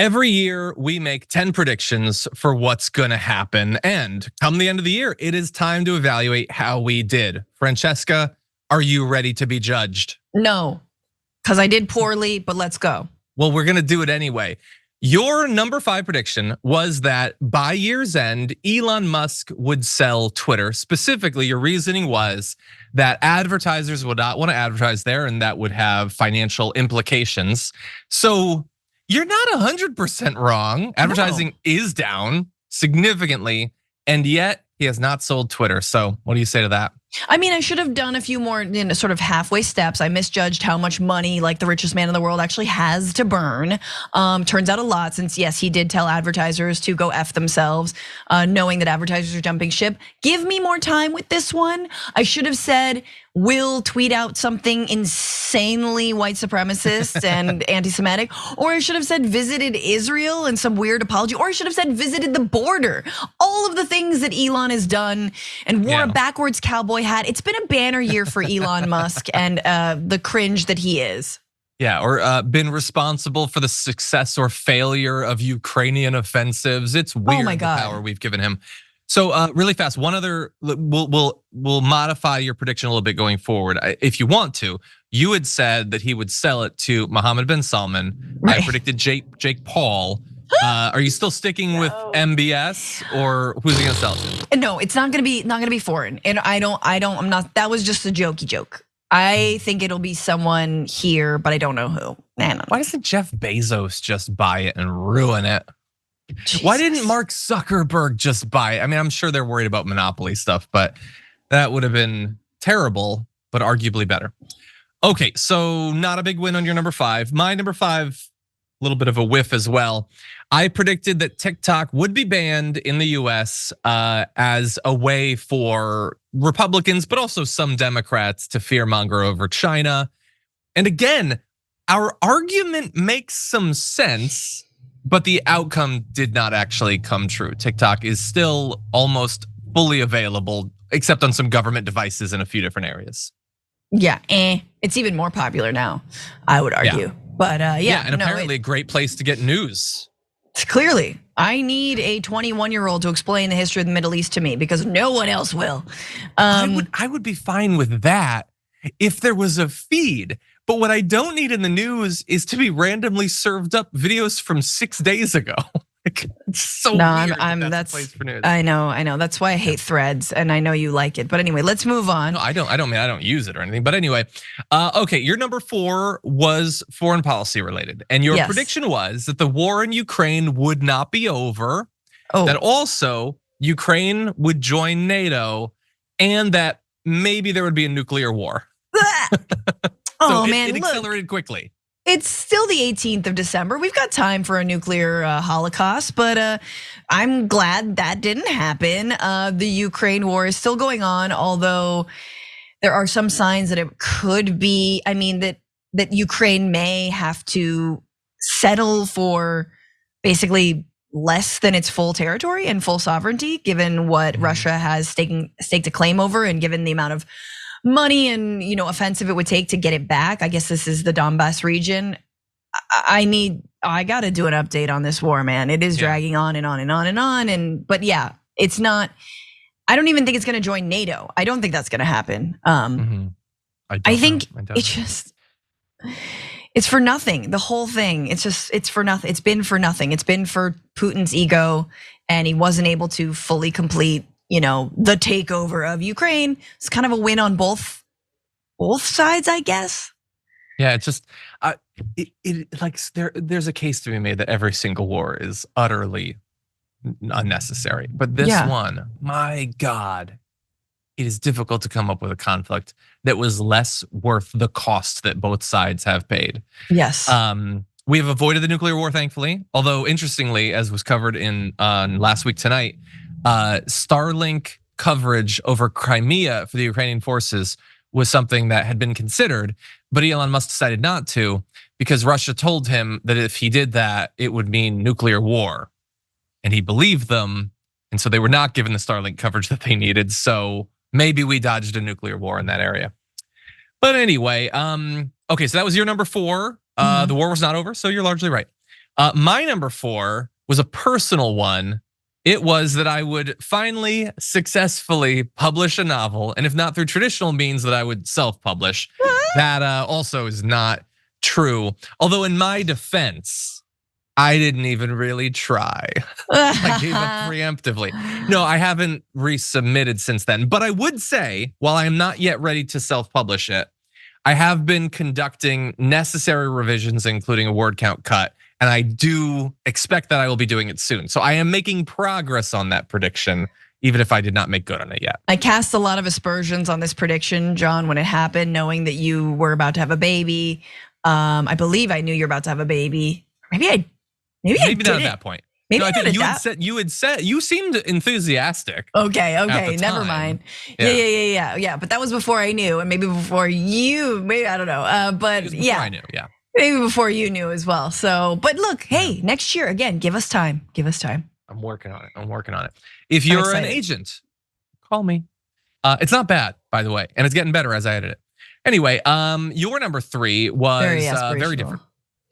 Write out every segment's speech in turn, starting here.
Every year we make 10 predictions for what's gonna happen. And come the end of the year, it is time to evaluate how we did. Francesca, are you ready to be judged? No, because I did poorly, but let's go. Well, we're gonna do it anyway. Your number 5 prediction was that by year's end, Elon Musk would sell Twitter. Specifically, your reasoning was that advertisers would not want to advertise there and that would have financial implications. So you're not 100% wrong. Advertising is down significantly, and yet he has not sold Twitter. So what do you say to that? I mean, I should have done a few more sort of halfway steps. I misjudged how much money like the richest man in the world actually has to burn. Turns out a lot, since yes, he did tell advertisers to go F themselves, knowing that advertisers are jumping ship. Give me more time with this one. I should have said, will tweet out something insanely white supremacist and anti-Semitic, or I should have said visited Israel and some weird apology, or I should have said visited the border. All of the things that Elon has done and wore a backwards cowboy hat. It's been a banner year for Elon Musk and the cringe that he is. Yeah, or been responsible for the success or failure of Ukrainian offensives. It's weird the power we've given him. So really fast, one other, we'll modify your prediction a little bit going forward. If you want to, you had said that he would sell it to Mohammed bin Salman. Right. I predicted Jake Paul. Are you still sticking with MBS, or who's he gonna sell it to? No, it's not gonna be foreign. And I'm not, that was just a jokey joke. I think it'll be someone here, but I don't know who. Why doesn't Jeff Bezos just buy it and ruin it? Jesus. Why didn't Mark Zuckerberg just buy it? I mean, I'm sure they're worried about monopoly stuff, but that would have been terrible, but arguably better. Okay, so not a big win on your number 5. My number 5, a little bit of a whiff as well. I predicted that TikTok would be banned in the US as a way for Republicans, but also some Democrats to fearmonger over China. And again, our argument makes some sense, but the outcome did not actually come true. TikTok is still almost fully available, except on some government devices in a few different areas. Yeah, it's even more popular now, I would argue. Yeah. But yeah, and apparently a great place to get news. Clearly, I need a 21-year-old to explain the history of the Middle East to me because no one else will. I would be fine with that if there was a feed. But what I don't need in the news is to be randomly served up videos from 6 days ago. It's so weird. That's a place for news. I know. That's why I hate Threads, and I know you like it. But anyway, let's move on. No, I don't use it or anything. But anyway, okay, your number 4 was foreign policy related, and your prediction was that the war in Ukraine would not be over. That also Ukraine would join NATO, and that maybe there would be a nuclear war. So it accelerated quickly. It's still the 18th of December. We've got time for a nuclear holocaust, but I'm glad that didn't happen. The Ukraine war is still going on, although there are some signs that it could be, I mean, that Ukraine may have to settle for basically less than its full territory and full sovereignty, given what Russia has staked a claim over and given the amount of money and offensive it would take to get it back. I guess this is the Donbass region. I got to do an update on this war, man. It is dragging on and on and on and on. But yeah, it's not. I don't even think it's going to join NATO. I don't think that's going to happen. I think it's for nothing. The whole thing. It's for nothing. It's been for nothing. It's been for Putin's ego, and he wasn't able to fully complete the takeover of Ukraine. It's kind of a win on both sides, I guess. Yeah, it's just there's a case to be made that every single war is utterly unnecessary. But this one, my God, it is difficult to come up with a conflict that was less worth the cost that both sides have paid. Yes. We have avoided the nuclear war, thankfully. Although interestingly, as was covered in last week tonight, Starlink coverage over Crimea for the Ukrainian forces was something that had been considered, but Elon Musk decided not to because Russia told him that if he did that, it would mean nuclear war. And he believed them, and so they were not given the Starlink coverage that they needed. So maybe we dodged a nuclear war in that area. But anyway, okay, so that was your number 4. The war was not over, so you're largely right. My number 4 was a personal one. It was that I would finally successfully publish a novel, and if not through traditional means, that I would self-publish. That also is not true. Although in my defense, I didn't even really try. I gave up preemptively. No, I haven't resubmitted since then. But I would say, while I am not yet ready to self-publish it, I have been conducting necessary revisions, including a word count cut. And I do expect that I will be doing it soon. So I am making progress on that prediction, even if I did not make good on it yet. I cast a lot of aspersions on this prediction, John, when it happened, knowing that you were about to have a baby. I believe I knew you were about to have a baby. Maybe I not at that point. Maybe no, I think you had said you seemed enthusiastic. Okay, never mind. Yeah. But that was before I knew, and maybe before you. Maybe I don't know. But yeah, I knew. Yeah. Maybe before you knew as well. So, but look, hey, next year again, give us time. I'm working on it. If you're an agent, call me. It's not bad, by the way, and it's getting better as I edit it. Anyway, your number 3 was very different.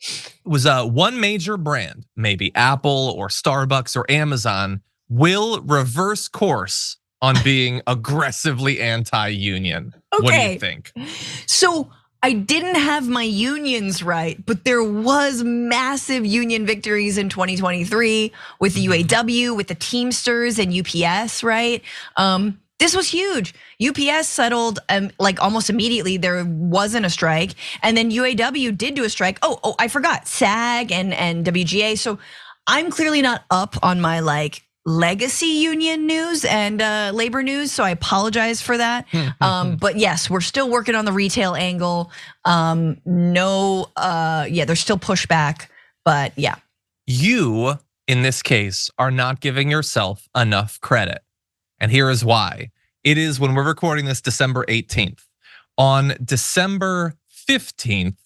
It was one major brand, maybe Apple or Starbucks or Amazon, will reverse course on being aggressively anti-union. Okay. What do you think? So I didn't have my unions right, but there was massive union victories in 2023 with the UAW, with the Teamsters and UPS, right? This was huge. UPS settled like almost immediately. There wasn't a strike, and then UAW did do a strike. Oh, I forgot SAG and WGA. So I'm clearly not up on my like legacy union news and labor news, so I apologize for that. But yes, we're still working on the retail angle. There's still pushback, but yeah. You, in this case, are not giving yourself enough credit. And here is why. It is when we're recording this December 18th. On December 15th,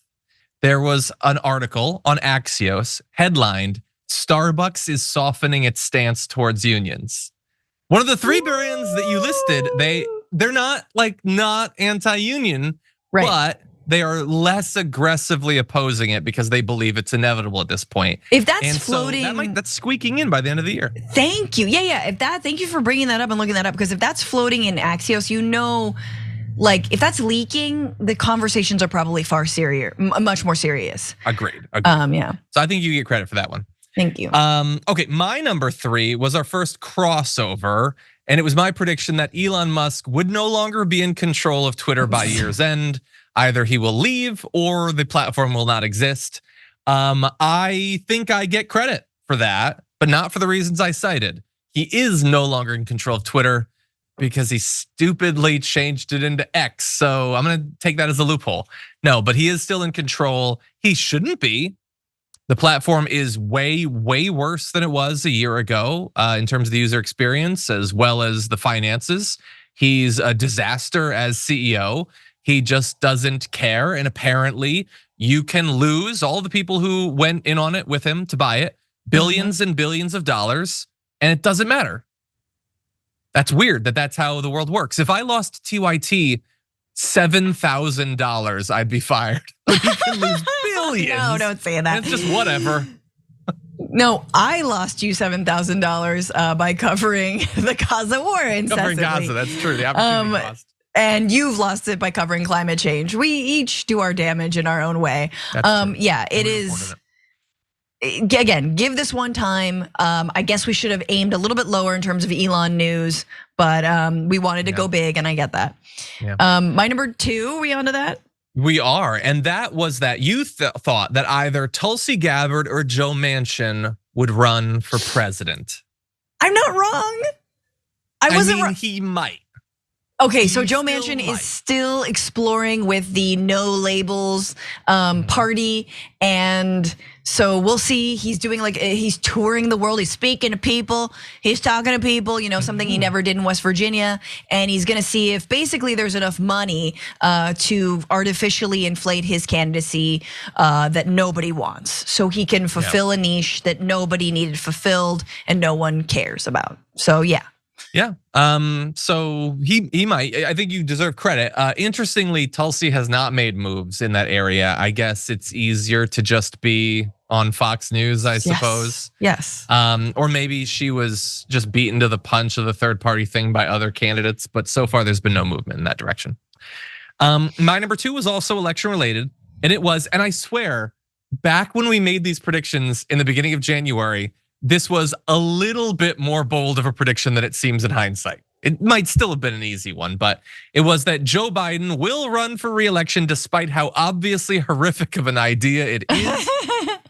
there was an article on Axios headlined, "Starbucks is softening its stance towards unions." One of the 3 brands that you listed, they're not anti-union, right, but they are less aggressively opposing it because they believe it's inevitable at this point. If that's floating, that's squeaking in by the end of the year. Thank you. Yeah. Thank you for bringing that up and looking that up, because if that's floating in Axios, like if that's leaking, the conversations are probably much more serious. Agreed. Yeah. So I think you get credit for that one. Thank you. Okay, my number 3 was our first crossover, and it was my prediction that Elon Musk would no longer be in control of Twitter by year's end. Either he will leave or the platform will not exist. I think I get credit for that, but not for the reasons I cited. He is no longer in control of Twitter because he stupidly changed it into X. So I'm gonna take that as a loophole. No, but he is still in control. He shouldn't be. The platform is way worse than it was a year ago in terms of the user experience as well as the finances. He's a disaster as CEO. He just doesn't care, and apparently you can lose all the people who went in on it with him to buy it, billions and billions of dollars, and it doesn't matter. That's weird that's how the world works. If I lost TYT $7,000, I'd be fired. But he can lose billions. No, don't say that. It's just whatever. No, I lost you $7,000 by covering the Gaza war incessantly. Covering Gaza, that's true. The opportunity cost. And you've lost it by covering climate change. We each do our damage in our own way. Yeah, it is. Again, give this one time. I guess we should have aimed a little bit lower in terms of Elon news, but we wanted to go big, and I get that. Yeah. My number 2, are we onto that? We are, and that was that you thought that either Tulsi Gabbard or Joe Manchin would run for president. I'm not wrong. I wasn't wrong. He might. Okay, so Joe Manchin is still exploring with the no labels party, and so we'll see. He's doing he's touring the world. He's speaking to people. He's talking to people. Something he never did in West Virginia, and he's gonna see if basically there's enough money to artificially inflate his candidacy that nobody wants, so he can fulfill a niche that nobody needed fulfilled and no one cares about. So yeah. Yeah, so he might. I think you deserve credit. Interestingly, Tulsi has not made moves in that area. I guess it's easier to just be on Fox News, I suppose. Yes. Or maybe she was just beaten to the punch of the third party thing by other candidates, but so far there's been no movement in that direction. My number 2 was also election related, and it was, and I swear, back when we made these predictions in the beginning of January, this was a little bit more bold of a prediction than it seems in hindsight. It might still have been an easy one, but it was that Joe Biden will run for re-election despite how obviously horrific of an idea it is.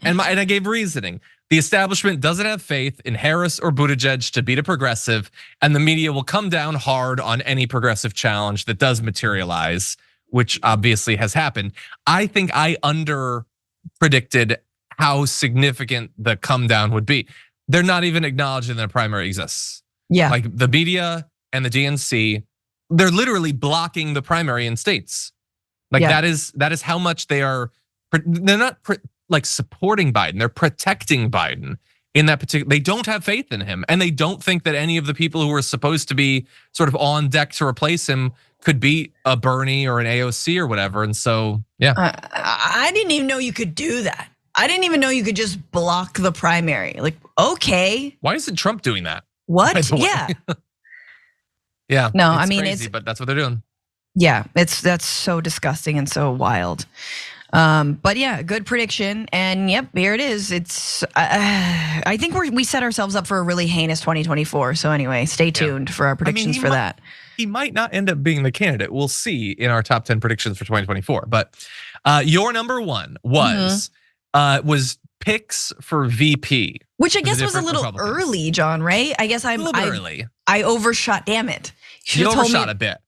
And I gave reasoning. The establishment doesn't have faith in Harris or Buttigieg to beat a progressive, and the media will come down hard on any progressive challenge that does materialize, which obviously has happened. I think I under predicted how significant the come down would be. They're not even acknowledging that a primary exists. Yeah. Like the media and the DNC, they're literally blocking the primary in states. Like that is how much they're not like supporting Biden, they're protecting Biden in that particular, they don't have faith in him. And they don't think that any of the people who are supposed to be sort of on deck to replace him could beat a Bernie or an AOC or whatever. And so, yeah. I didn't even know you could do that. I didn't even know you could just block the primary. Like, okay. Why isn't Trump doing that? What? Yeah. Yeah. No, I mean, crazy, but that's what they're doing. Yeah, that's so disgusting and so wild. But yeah, good prediction, and yep, here it is. It's I think we set ourselves up for a really heinous 2024. So anyway, stay tuned for our predictions for that. He might not end up being the candidate. We'll see in our top 10 predictions for 2024. But your number 1 was picks for VP, which I guess was a little early, John. Right? I guess I'm early. I overshot. Damn it! You overshot a bit.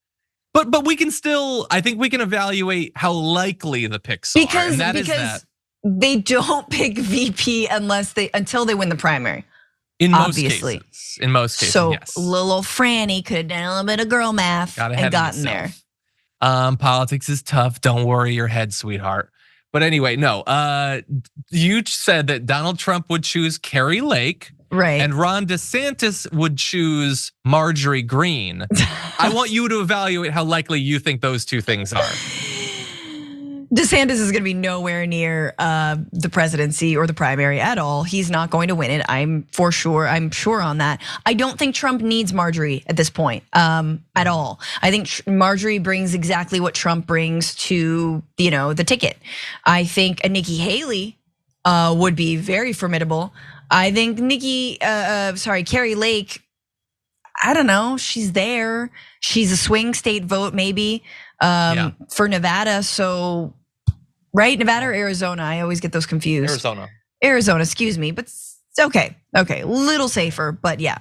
But we can still, I think we can evaluate how likely the picks are. And that because is that they don't pick VP until they win the primary. In most cases, so yes. Little Franny could have done a little bit of girl math and gotten there. Politics is tough. Don't worry your head, sweetheart. But anyway, no. You said that Donald Trump would choose Carrie Lake. Right. And Ron DeSantis would choose Marjorie Greene. I want you to evaluate how likely you think those two things are. DeSantis is going to be nowhere near the presidency or the primary at all. He's not going to win it. I'm sure on that. I don't think Trump needs Marjorie at this point at all. I think Marjorie brings exactly what Trump brings to the ticket. I think a Nikki Haley would be very formidable. I think Carrie Lake, I don't know, she's there. She's a swing state vote maybe for Nevada. So, right, Nevada or Arizona? I always get those confused. Arizona, excuse me, but it's okay, little safer, but yeah.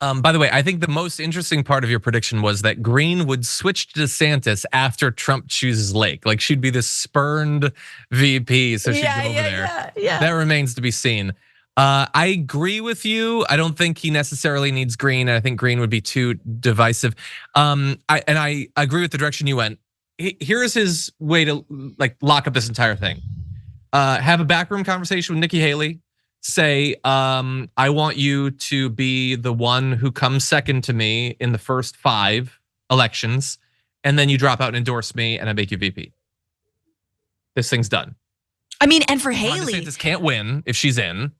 By the way, I think the most interesting part of your prediction was that Greene would switch to DeSantis after Trump chooses Lake. Like she'd be this spurned VP, so she'd go over there. Yeah. That remains to be seen. I agree with you. I don't think he necessarily needs Greene. I think Greene would be too divisive. I agree with the direction you went. Here is his way to like lock up this entire thing. Have a backroom conversation with Nikki Haley. Say, I want you to be the one who comes second to me in the first 5 elections, and then you drop out and endorse me, and I make you VP. This thing's done. I mean, and for Haley, DeSantis can't win if she's in.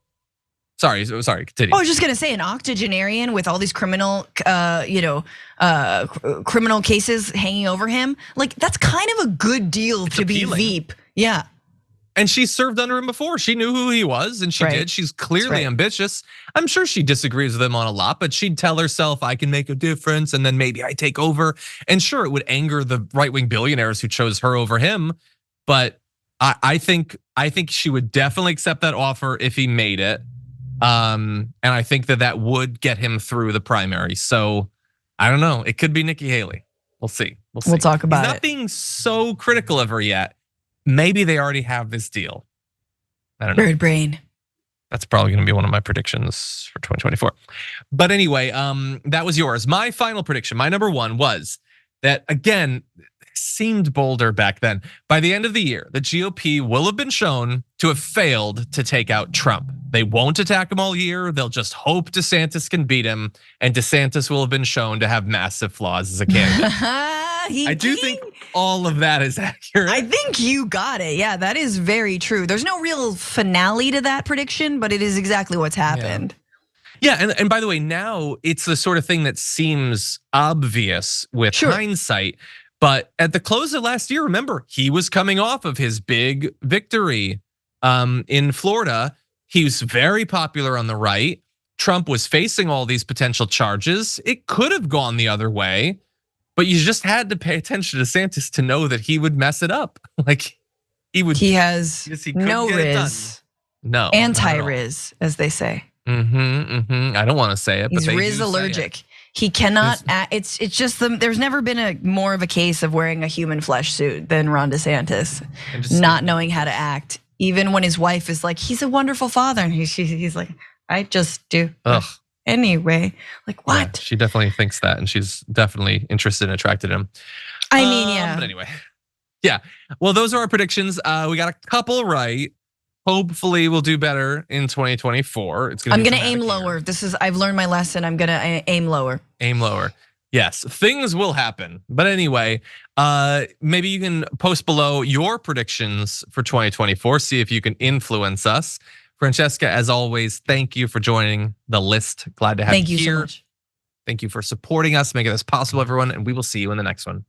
Sorry, continue. I was just gonna say, an octogenarian with all these criminal, criminal cases hanging over him. Like that's kind of a good deal to be Veep. Yeah. And she served under him before. She knew who he was, and she did. She's clearly ambitious. I'm sure she disagrees with him on a lot, but she'd tell herself, I can make a difference, and then maybe I take over. And sure, it would anger the right-wing billionaires who chose her over him. But I think she would definitely accept that offer if he made it. And I think that would get him through the primary. So I don't know. It could be Nikki Haley. We'll see. We'll talk about it. He's not being so critical of her yet. Maybe they already have this deal. I don't know. Bird brain. That's probably going to be one of my predictions for 2024. But anyway, that was yours. My final prediction, my number 1 was that, again, seemed bolder back then. By the end of the year, the GOP will have been shown to have failed to take out Trump. They won't attack him all year. They'll just hope DeSantis can beat him. And DeSantis will have been shown to have massive flaws as a candidate. I do think all of that is accurate. I think you got it. Yeah, that is very true. There's no real finale to that prediction, but it is exactly what's happened. Yeah, and by the way, now it's the sort of thing that seems obvious with hindsight. But at the close of last year, remember, he was coming off of his big victory in Florida. He was very popular on the right. Trump was facing all these potential charges. It could have gone the other way, but you just had to pay attention to DeSantis to know that he would mess it up. Like he would. He has no riz. No. Anti-riz, as they say. I don't want to say it, but he's riz allergic. He cannot. It's just there's never been a more of a case of wearing a human flesh suit than Ron DeSantis, not knowing how to act. Even when his wife is like, he's a wonderful father, and he's like, I just do. Anyway, like what? Yeah, she definitely thinks that, and she's definitely interested and attracted him. I mean, yeah. But anyway, yeah. Well, those are our predictions. We got a couple right. Hopefully, we'll do better in 2024. I'm gonna aim lower. I've learned my lesson. I'm gonna aim lower. Aim lower. Yes, things will happen. But anyway, maybe you can post below your predictions for 2024. See if you can influence us. Francesca, as always, thank you for joining the list. Glad to have you here. Thank you so much. Thank you for supporting us, making this possible, everyone. And we will see you in the next one.